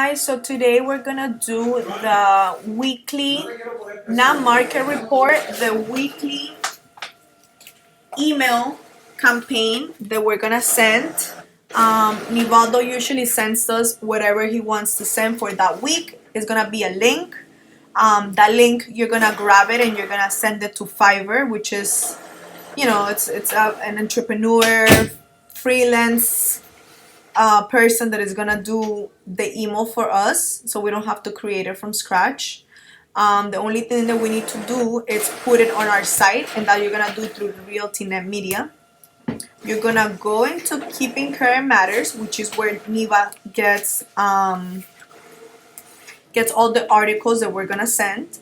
guys, so today we're gonna do the weekly, not market report, the weekly email campaign that we're gonna send. Nivaldo usually sends us whatever he wants to send for that week. It's gonna be a link. That link, you're gonna grab it and you're gonna send it to Fiverr, which is, an entrepreneur, freelance person that is gonna do the email for us, so we don't have to create it from scratch. The only thing that we need to do is put it on our site, and that you're gonna do through RealtyNet Media. You're gonna go into Keeping Current Matters, which is where Niva gets all the articles that we're gonna send.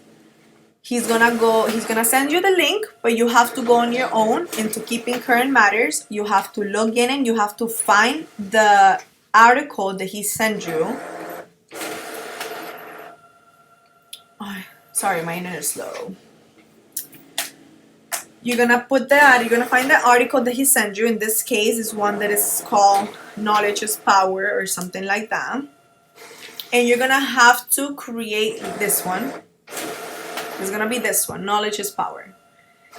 He's gonna send you the link, but you have to go on your own into Keeping Current Matters. You have to log in and you have to find the article that he sent you. Oh, sorry, my internet is slow. You're gonna find the article that he sent you. In this case, is one that is called Knowledge is Power or something like that. And you're gonna have to create this one. It's gonna be this one, Knowledge is Power.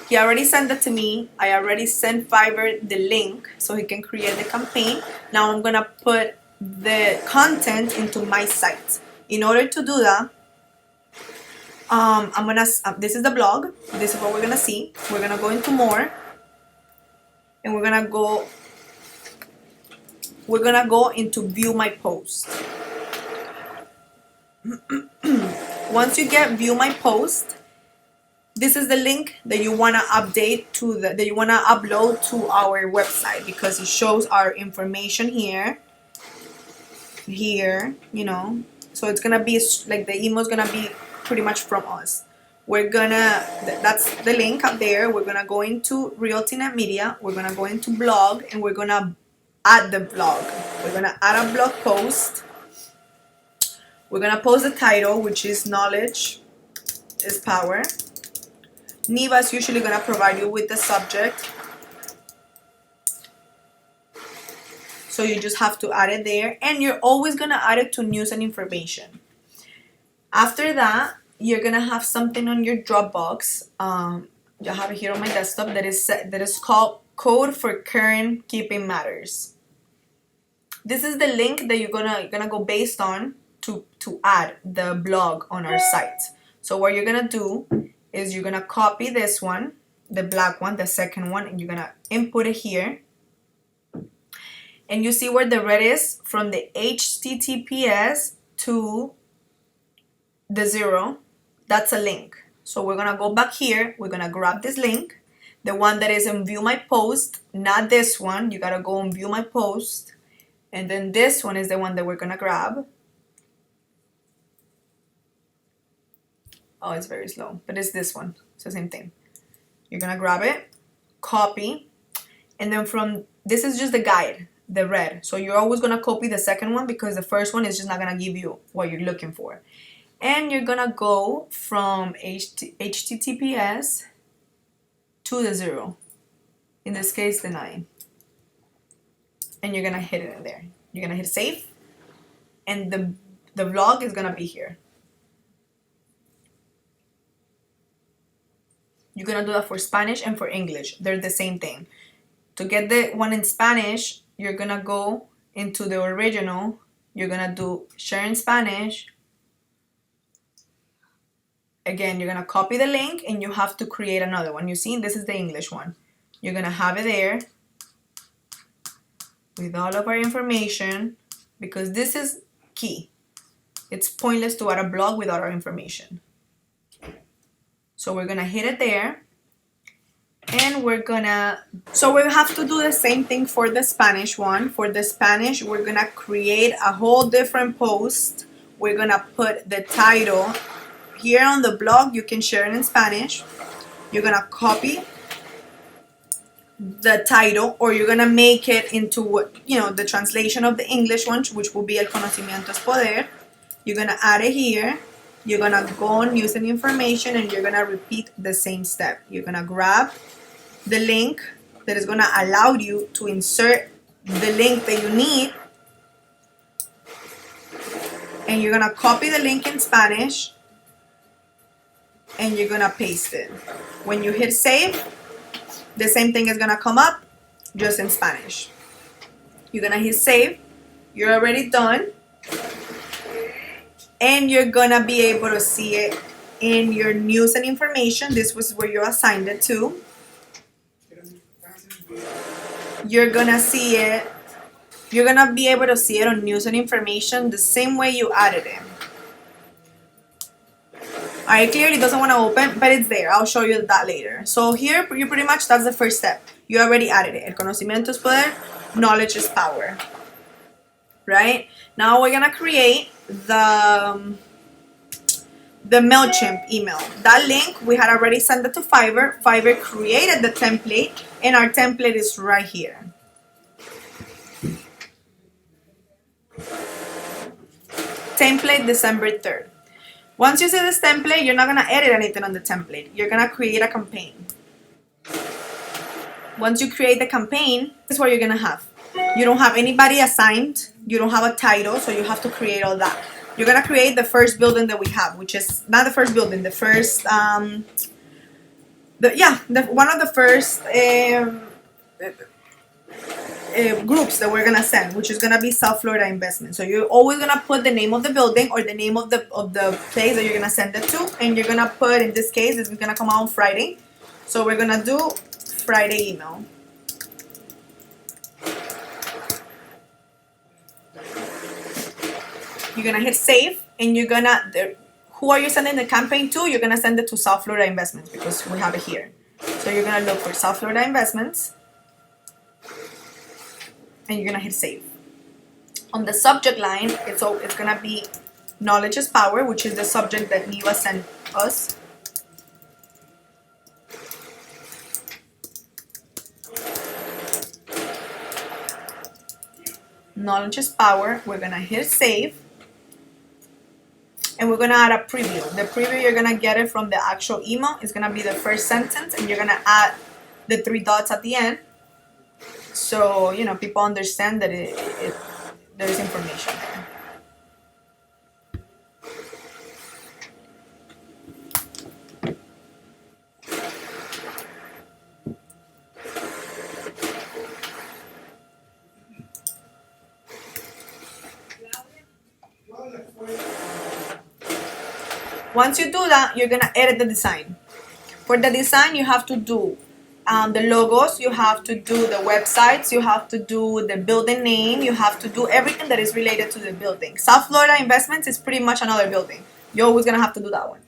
He already sent it to me. I already sent Fiverr the link so he can create the campaign. Now I'm gonna put the content into my site. In order to do that, this is the blog. This is what we're gonna see. We're gonna go into more, and we're gonna go into View My Post. Once you get View My Post, this is the link that you want to update that you want to upload to our website, because it shows our information here, so it's gonna be like the email is gonna be pretty much from us. That's the link up there. We're gonna go into RealtyNet Media, we're gonna go into blog, and we're gonna add the blog. We're gonna add a blog post. We're gonna post the title, which is Knowledge is Power. Niva is usually gonna provide you with the subject, so you just have to add it there, and you're always gonna add it to news and information. After that, you're gonna have something on your Dropbox. I have it here on my desktop that is called Code for Current Keeping Matters. This is the link that you're gonna go based on to add the blog on our site. So what you're gonna do is you're gonna copy this one, the black one, the second one, and you're gonna input it here. And you see where the red is from the HTTPS to the 0. That's a link. So we're gonna go back here. We're gonna grab this link, the one that is in View My Post, not this one. You gotta go and View My Post, and then this one is the one that we're gonna grab. Oh, it's very slow, but it's this one. It's the same thing. You're gonna grab it, copy, and then this is just the guide, the red. So you're always gonna copy the second one, because the first one is just not gonna give you what you're looking for. And you're gonna go from HTTPS to the 0. In this case, the 9. And you're gonna hit it in there. You're gonna hit save, and the vlog is gonna be here. You're gonna do that for Spanish and for English. They're the same thing. To get the one in Spanish, you're gonna go into the original. You're gonna do share in Spanish. Again, you're gonna copy the link and you have to create another one. You see, this is the English one. You're gonna have it there with all of our information, because this is key. It's pointless to add a blog without our information. So we're gonna hit it there, and we have to do the same thing for the Spanish one. For the Spanish, we're gonna create a whole different post. We're gonna put the title here on the blog. You can share it in Spanish. You're gonna copy the title, or you're gonna make it into the translation of the English one, which will be El Conocimiento es Poder. You're gonna add it here. You're gonna go on News and Information, and you're gonna repeat the same step. You're gonna grab the link that is gonna allow you to insert the link that you need. and you're gonna copy the link in Spanish and you're gonna paste it. When you hit save, the same thing is gonna come up, just in Spanish. You're gonna hit save, you're already done, and you're gonna be able to see it in your news and information. This was where you assigned it to. You're gonna see it, you're gonna be able to see it on news and information the same way you added it. Alright, clearly doesn't want to open, but it's there. I'll show you that later. So here, you pretty much, that's the first step. You already added it. El conocimiento es poder, knowledge is power. Right? Now we're gonna create the MailChimp email. That link, we had already sent it to Fiverr. Fiverr created the template, and our template is right here. Template December 3rd. Once you see this template, you're not going to edit anything on the template. You're going to create a campaign. Once you create the campaign, this is what you're going to have. You don't have anybody assigned. You don't have a title, so you have to create all that. You're going to create the first building that we have, which is not the first building, the first, one of the first groups that we're gonna send, which is gonna be South Florida Investment. So you're always gonna put the name of the building or the name of the place that you're gonna send it to, and you're gonna put, in this case, it's gonna come out on Friday. So we're gonna do Friday email. You're gonna hit save, and you're gonna, who are you sending the campaign to? You're gonna send it to South Florida Investments because we have it here. So you're gonna look for South Florida Investments, and you're gonna hit save. On the subject line, it's gonna be knowledge is power, which is the subject that Neva sent us. Knowledge is power. We're gonna hit save, and we're gonna add a preview. The preview, you're gonna get it from the actual email. It's gonna be the first sentence, and you're gonna add the 3 dots at the end. So, you know, people understand that there's information there. Once you do that, you're gonna edit the design. For the design, you have to do the logos, you have to do the websites, you have to do the building name, you have to do everything that is related to the building. South Florida Investments is pretty much another building. You're always gonna have to do that one.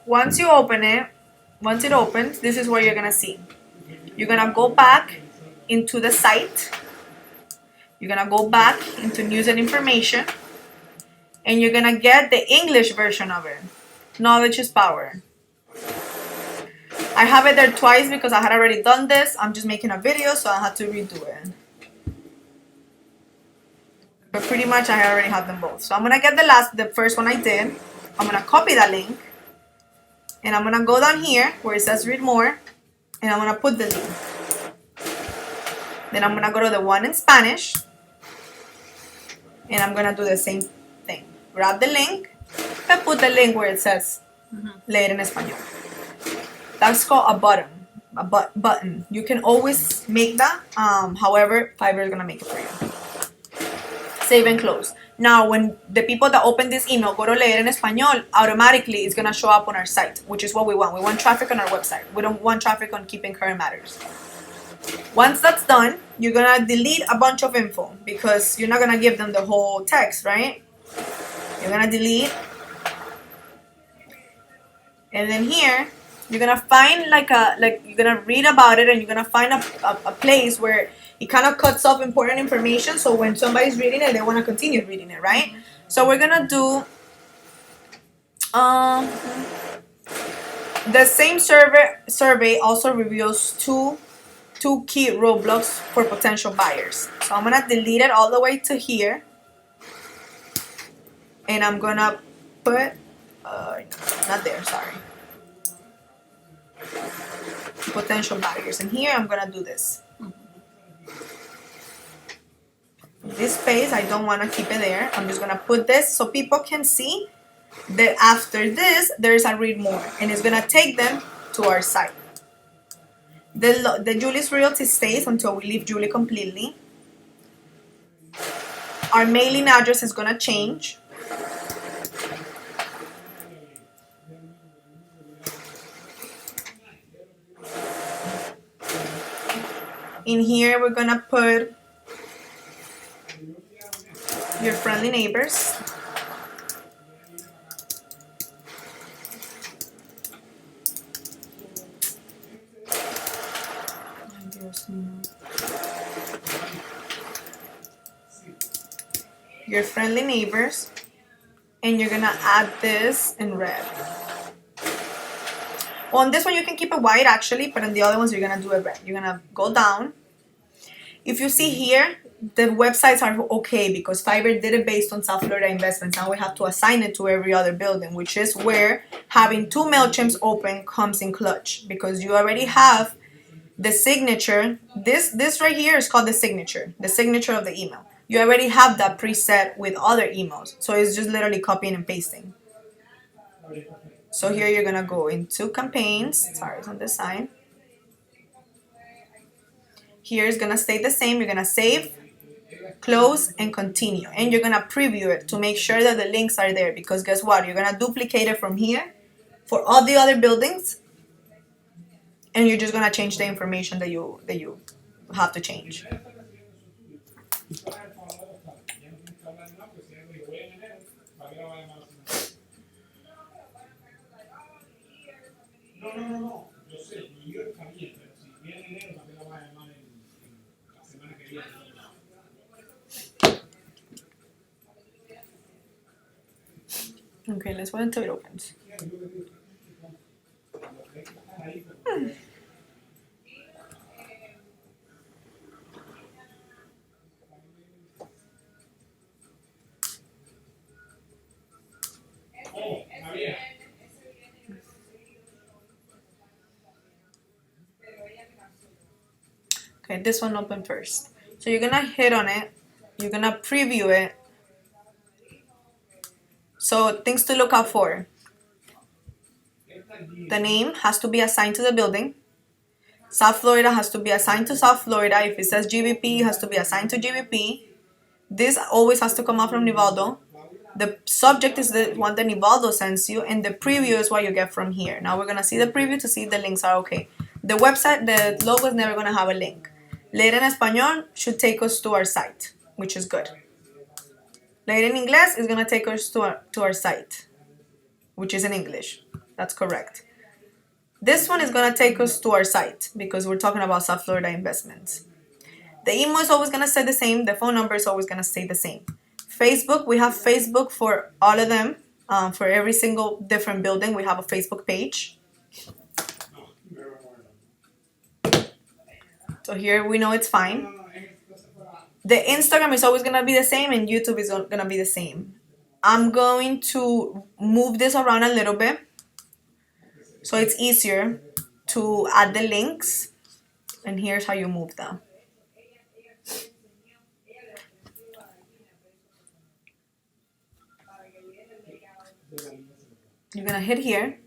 Once you open it, once it opens, this is what you're gonna see. You're gonna go back into the site. You're gonna go back into news and information, and you're gonna get the English version of it. Knowledge is power. I have it there twice because I had already done this. I'm just making a video, so I had to redo it. But pretty much I already have them both. So I'm gonna get the first one I did. I'm gonna copy that link, and I'm gonna go down here where it says read more, and I'm gonna put the link. Then I'm gonna go to the one in Spanish, and I'm gonna do the same thing. Grab the link and put the link where it says leer en español. That's called a button. You can always make that. However, Fiverr is gonna make it for you. Save and close. Now, when the people that open this email go to leer en español, automatically it's gonna show up on our site, which is what we want. We want traffic on our website. We don't want traffic on Keeping Current Matters. Once that's done, you're gonna delete a bunch of info because you're not gonna give them the whole text, right? You're gonna delete, and then here you're gonna find you're gonna read about it, and you're gonna find a place where it kind of cuts off important information, so when somebody's reading it, they want to continue reading it, right? So we're gonna do the same survey also reveals two key roadblocks for potential buyers. So I'm gonna delete it all the way to here, and I'm gonna put not there, sorry, potential buyers, and here I'm gonna do this. this space, I don't want to keep it there. I'm just gonna put this so people can see that after this there's a read more, and it's gonna take them to our site. The Julie's Realty stays until we leave Julie completely. Our mailing address is gonna change. In here we're gonna put your friendly neighbors. Your friendly neighbors, and you're gonna add this in red. On this one you can keep it white actually, but on the other ones you're gonna do it red. You're gonna go down. If you see here, the websites are okay because Fiverr did it based on South Florida investments. Now we have to assign it to every other building, which is where having 2 MailChimps open comes in clutch, because you already have the signature. This right here is called the signature of the email. You already have that preset with other emails, so it's just literally copying and pasting. So here you're gonna go into campaigns. Sorry, it's on this side. Here is gonna stay the same. You're gonna save, close, and continue, and you're gonna preview it to make sure that the links are there, because guess what, you're gonna duplicate it from here for all the other buildings, and you're just gonna change the information that you have to change. Okay, let's wait until it opens. Okay, this one opened first. So you're gonna hit on it, you're gonna preview it. So things to look out for. The name has to be assigned to the building. South Florida has to be assigned to South Florida. If it says GVP, it has to be assigned to GVP. This always has to come out from Nivaldo. The subject is the one that Nivaldo sends you, and the preview is what you get from here. Now we're gonna see the preview to see if the links are okay. The website, the logo is never gonna have a link. Leer en Español should take us to our site, which is good. Leer en Inglés is gonna take us to our site, which is in English. That's correct. This one is gonna take us to our site because we're talking about South Florida investments. The email is always gonna stay the same. The phone number is always gonna stay the same. Facebook, we have Facebook for all of them. For every single different building, we have a Facebook page. So here we know it's fine. The Instagram is always gonna be the same, and YouTube is gonna be the same. I'm going to move this around a little bit so it's easier to add the links. And here's how you move them. You're gonna hit here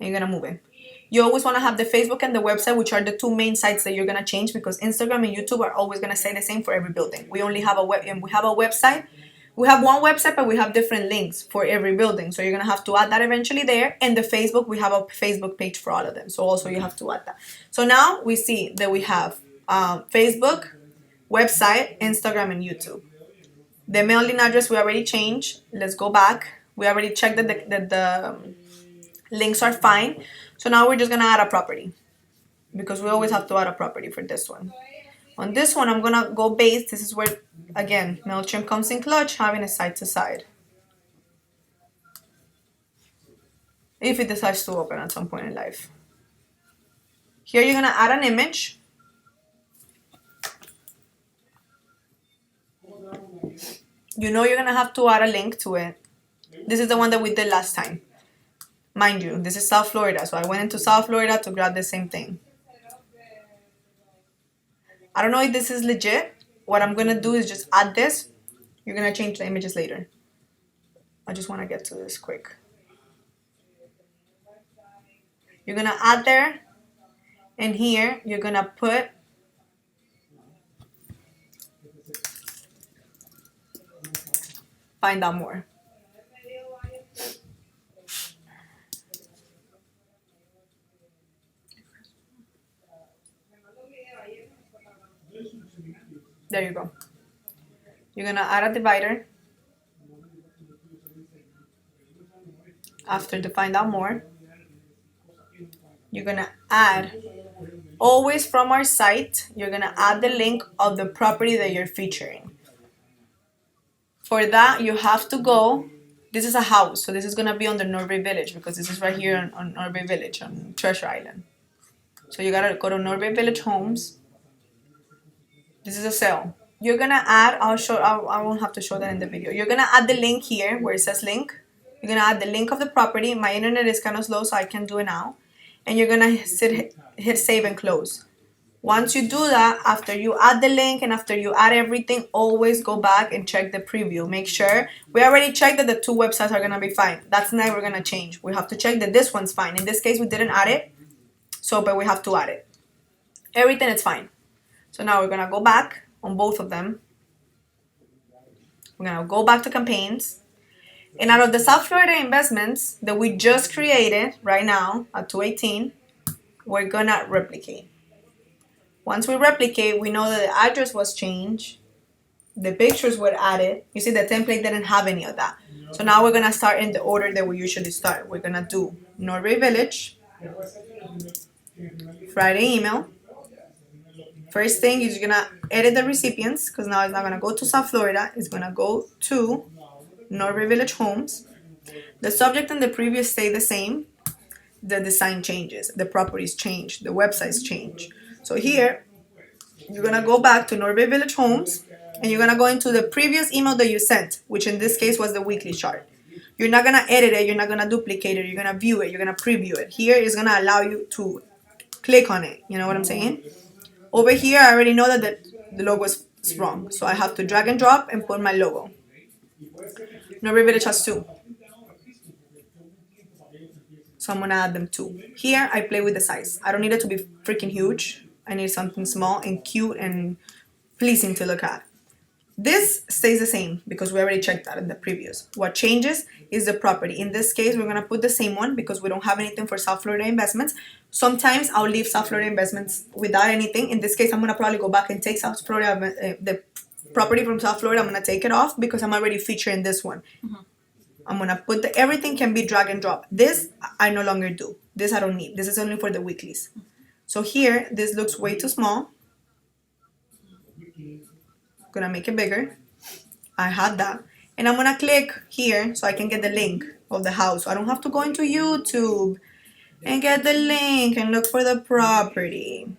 and you're gonna move it. You always want to have the Facebook and the website, which are the 2 main sites that you're gonna change, because Instagram and YouTube are always gonna stay the same for every building. We only have a website. We have one website, but we have different links for every building. So you're gonna have to add that eventually there. And the Facebook, we have a Facebook page for all of them. So also you have to add that. So now we see that we have Facebook, website, Instagram, and YouTube. The mailing address we already changed. Let's go back. We already checked that the links are fine. So now we're just gonna add a property, because we always have to add a property for this one. On this one, I'm gonna go base. This is where, again, MailChimp comes in clutch, having a side to side. If it decides to open at some point in life. Here you're gonna add an image. You know you're gonna have to add a link to it. This is the one that we did last time. Mind you, this is South Florida, so I went into South Florida to grab the same thing. I don't know if this is legit, what I'm gonna do is just add this. You're gonna change the images later. I just wanna get to this quick. You're gonna add there, and here you're gonna put find out more. There you go. You're gonna add a divider after the find out more. You're gonna add, always from our site, you're gonna add the link of the property that you're featuring. For that, you have to go, this is a house, so this is gonna be on the Norbury Village because this is right here on Norbury Village, on Treasure Island. So you gotta go to Norbury Village Homes. This is a sale. You're gonna add, I won't have to show that in the video. You're gonna add the link here where it says link. You're gonna add the link of the property. My internet is kind of slow, so I can't do it now. And you're gonna hit save and close. Once you do that, after you add the link and after you add everything, always go back and check the preview. Make sure, we already checked that the two websites are gonna be fine. That's never gonna change. We have to check that this one's fine. In this case, we didn't add it, but we have to add it. Everything is fine. So now we're gonna go back on both of them. We're gonna go back to campaigns. And out of the South Florida investments that we just created right now at 218, we're gonna replicate. Once we replicate, we know that the address was changed, the pictures were added. You see the template didn't have any of that. So now we're gonna start in the order that we usually start. We're gonna do Norbury Village, Friday email. First thing is you're gonna edit the recipients because now it's not gonna go to South Florida, it's gonna go to Norbury Village Homes. The subject and the preview stay the same. The design changes, the properties change, the websites change. So here, you're gonna go back to Norbury Village Homes and you're gonna go into the previous email that you sent, which in this case was the weekly chart. You're not gonna edit it, you're not gonna duplicate it, you're gonna view it, you're gonna preview it. Here is gonna allow you to click on it, you know what I'm saying? Over here, I already know that the logo is wrong, so I have to drag and drop and put my logo. Norbury Village has 2. So I'm gonna add them 2. Here, I play with the size. I don't need it to be freaking huge. I need something small and cute and pleasing to look at. This stays the same because we already checked that in the previous. What changes is the property. In this case, we're gonna put the same one because we don't have anything for South Florida investments. Sometimes I'll leave South Florida investments without anything. In this case, I'm gonna probably go back and take South Florida, the property from South Florida. I'm gonna take it off because I'm already featuring this one. Mm-hmm. I'm gonna put everything can be drag and drop. This I no longer do. This I don't need. This is only for the weeklies. So here, this looks way too small. Gonna make it bigger. I had that. And I'm gonna click here so I can get the link of the house. So I don't have to go into YouTube and get the link and look for the property.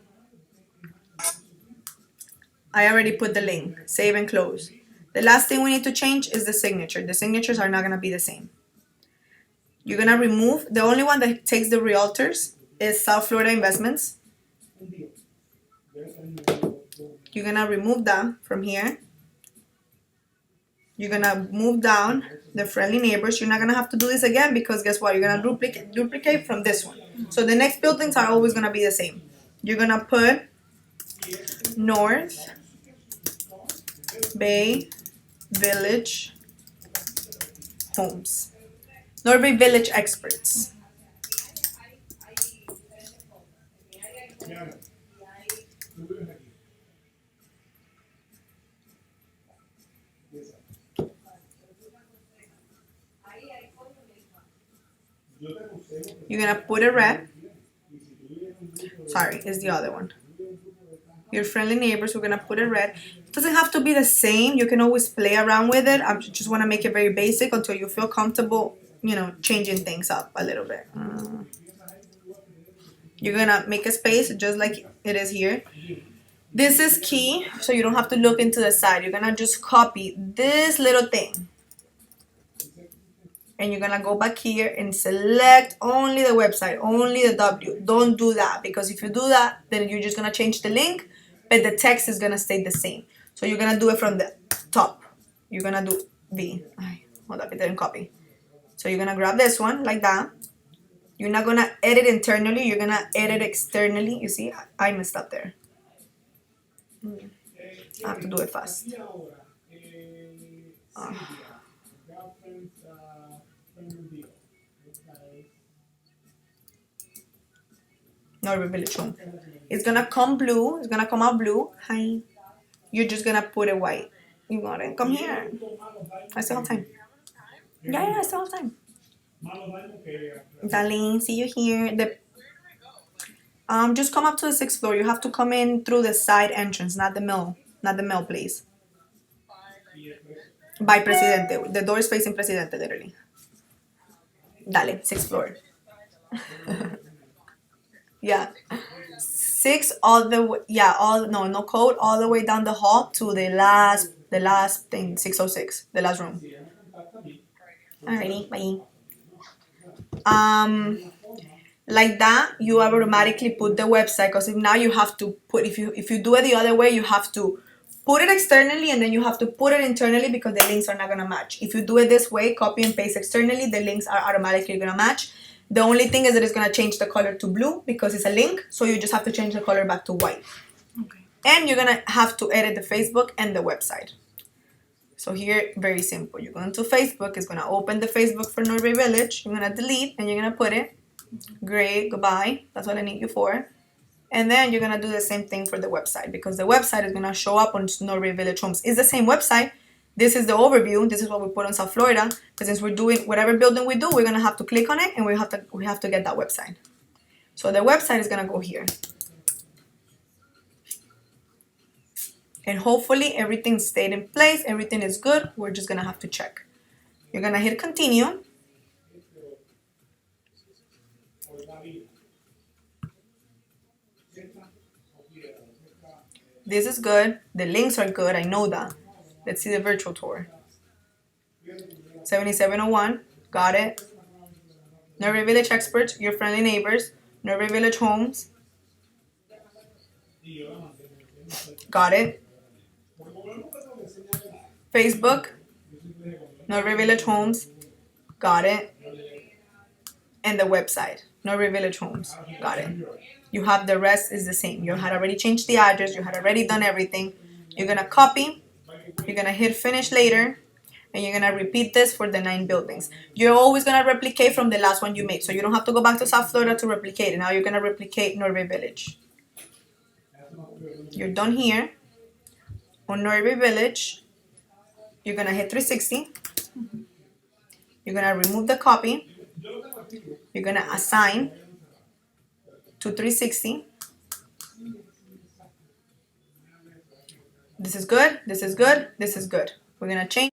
I already put the link. Save and close. The last thing we need to change is the signature. The signatures are not gonna be the same. You're gonna remove, the only one that takes the realtors is South Florida Investments. You're gonna remove that from here. You're gonna move down the friendly neighbors. You're not gonna have to do this again because guess what? You're gonna duplicate from this one. So the next buildings are always gonna be the same. You're gonna put North Bay Village Homes. Norbury Village Experts. You're gonna put a red. Sorry, it's the other one. Your friendly neighbors, we're gonna put a red. It doesn't have to be the same. You can always play around with it. I just want to make it very basic until you feel comfortable, you know, changing things up a little bit. You're gonna make a space just like it is here. This is key, so you don't have to look into the side. You're gonna just copy this little thing. And you're gonna go back here and select only the website, only the W. Don't do that because if you do that, then you're just gonna change the link, but the text is gonna stay the same. So you're gonna do it from the top. You're gonna do V. Hold up, it didn't copy. So you're gonna grab this one like that. You're not gonna edit internally, you're gonna edit externally. You see, I messed up there. I have to do it fast. Norway Village Home. It's gonna come blue. It's gonna come out blue. Hi. You're just gonna put it white. You got it. Come here. I still have time. Yeah, I still have time. Darling, see you here. Just come up to the 6th floor. You have to come in through the side entrance, not the mill, please. By Presidente. The door is facing Presidente, literally. Dale, 6th floor. Yeah. 6 all the way, yeah, no code, all the way down the hall to the last thing, 606, the last room. Alrighty, bye. Like that, you automatically put the website, because if now you have to put, if you do it the other way, you have to put it externally and then you have to put it internally, because the links are not gonna match. If you do it this way, copy and paste externally, the links are automatically gonna match. The only thing is that it's gonna change the color to blue because it's a link, so you just have to change the color back to white. Okay. And you're gonna have to edit the Facebook and the website. So here, very simple. You're going to Facebook, it's gonna open the Facebook for Norway Village. You're gonna delete and you're gonna put it. Great, goodbye. That's what I need you for. And then you're gonna do the same thing for the website, because the website is gonna show up on Norway Village Homes. It's the same website. This is the overview. This is what we put on South Florida. But since we're doing whatever building we do, we're gonna have to click on it and we have to get that website. So the website is gonna go here. And hopefully everything stayed in place, everything is good. We're just gonna have to check. You're gonna hit continue. This is good. The links are good, I know that. Let's see the virtual tour. 7701, got it. Norway Village Experts, your friendly neighbors. Norway Village Homes. Got it. Facebook, Norway Village Homes, got it. And the website, Norway Village Homes, got it. You have the rest is the same. You had already changed the address, you had already done everything. You're gonna copy, you're gonna hit finish later, and you're gonna repeat this for the 9 buildings. You're always gonna replicate from the last one you made, so you don't have to go back to South Florida to replicate it. Now you're gonna replicate Norway Village. You're done here. On Norway Village, you're gonna hit 360. You're gonna remove the copy. You're gonna assign to 360. This is good, this is good, this is good. We're gonna change.